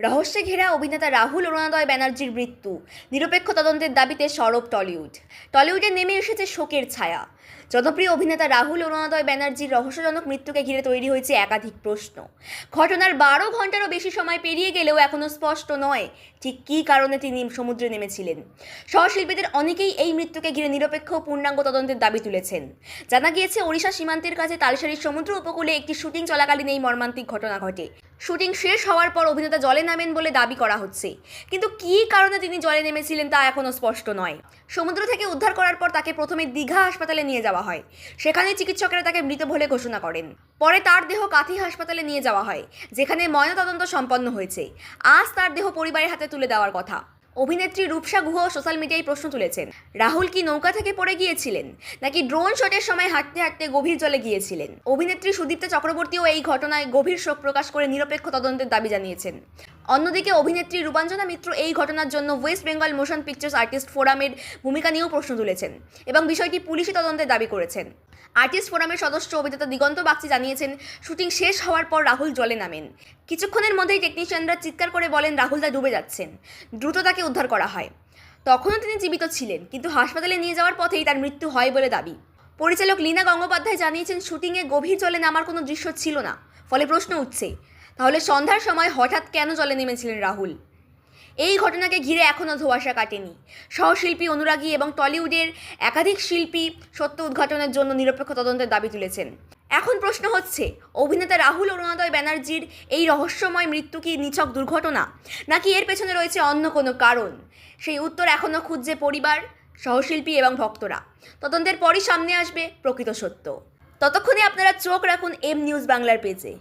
রহস্যে ঘেরা অভিনেতা রাহুল অরুণোদয় ব্যানার্জির মৃত্যু, নিরপেক্ষ তদন্তের দাবিতে সরব টলিউড। টলিউডে নেমে এসেছে শোকের ছায়া। জনপ্রিয় অভিনেতা রাহুল অরুণোদয় ব্যানার্জির রহস্যজনক মৃত্যুকে ঘিরে তৈরি হয়েছে একাধিক প্রশ্ন। ঘটনার 12 ঘন্টারও বেশি সময় পেরিয়ে গেলেও এখনও স্পষ্ট নয় ঠিক কী কারণে তিনি সমুদ্রে নেমেছিলেন। সহশিল্পীদের অনেকেই এই মৃত্যুকে ঘিরে নিরপেক্ষ ও পূর্ণাঙ্গ তদন্তের দাবি তুলেছেন। জানা গিয়েছে, ওড়িশা সীমান্তের কাছে তালসারীর সমুদ্র উপকূলে একটি শুটিং চলাকালীন এই মর্মান্তিক ঘটনা ঘটে। শুটিং শেষ হওয়ার পর অভিনেতা জলে নামেন বলে দাবি করা হচ্ছে, কিন্তু কী কারণে তিনি জলে নেমেছিলেন তা এখনও স্পষ্ট নয়। সমুদ্র থেকে উদ্ধার করার পর তাকে প্রথমে দীঘা হাসপাতালে নিয়ে যাওয়া হয়। সেখানে চিকিৎসকেরা তাকে মৃত বলে ঘোষণা করেন। পরে তার দেহ কাথি হাসপাতালে নিয়ে যাওয়া হয়, যেখানে ময়নাতদন্ত সম্পন্ন হয়েছে। আজ তার দেহ পরিবারের হাতে তুলে দেওয়ার কথা। অভিনেত্রী রূপসা গুহ সোশ্যাল মিডিয়ায় প্রশ্ন তুলেছেন, রাহুল কি নৌকা থেকে পড়ে গিয়েছিলেন, নাকি ড্রোন শটের সময় হাঁটতে হাঁটতে গভীর জলে গিয়েছিলেন? অভিনেত্রী সুদীপ্তা চক্রবর্তীও এই ঘটনায় গভীর শোক প্রকাশ করে নিরপেক্ষ তদন্তের দাবি জানিয়েছেন। অন্যদিকে অভিনেত্রী রূপাঞ্জনা মিত্র এই ঘটনার জন্য West Bengal motion pictures artist ফোরামের ভূমিকা নিয়েও প্রশ্ন তুলেছেন এবং বিষয়টি পুলিশি তদন্তের দাবি করেছেন। আর্টিস্ট ফোরামের সদস্য অভিনেতা দিগন্ত বাগচি জানিয়েছেন, শুটিং শেষ হওয়ার পর রাহুল জলে নামেন। কিছুক্ষণের মধ্যেই টেকনিশিয়ানরা চিৎকার করে বলেন রাহুল দা ডুবে যাচ্ছেন। দ্রুত তাকে উদ্ধার করা হয়। তখনও তিনি জীবিত ছিলেন, কিন্তু হাসপাতালে নিয়ে যাওয়ার পথেই তার মৃত্যু হয় বলে দাবি। পরিচালক লীনা গঙ্গোপাধ্যায় জানিয়েছেন, শুটিংয়ে গভীর জলে নামার কোনো দৃশ্য ছিল না। ফলে প্রশ্ন উঠছে, তাহলে সন্ধ্যার সময় হঠাৎ কেন জলে নেমেছিলেন রাহুল? এই ঘটনাকে ঘিরে এখনও ধোঁয়াশা কাটেনি। সহশিল্পী, অনুরাগী এবং টলিউডের একাধিক শিল্পী সত্য উদ্ঘাটনের জন্য নিরপেক্ষ তদন্তের দাবি তুলেছেন। এখন প্রশ্ন হচ্ছে, অভিনেতা রাহুল অরুণোদয় ব্যানার্জির এই রহস্যময় মৃত্যু কি নিছক দুর্ঘটনা, নাকি এর পেছনে রয়েছে অন্য কোনো কারণ? সেই উত্তর এখনও খুঁজছে পরিবার, সহশিল্পী এবং ভক্তরা। তদন্তের পরই সামনে আসবে প্রকৃত সত্য। ততক্ষণে আপনারা চোখ রাখুন এম নিউজ বাংলার পেজে।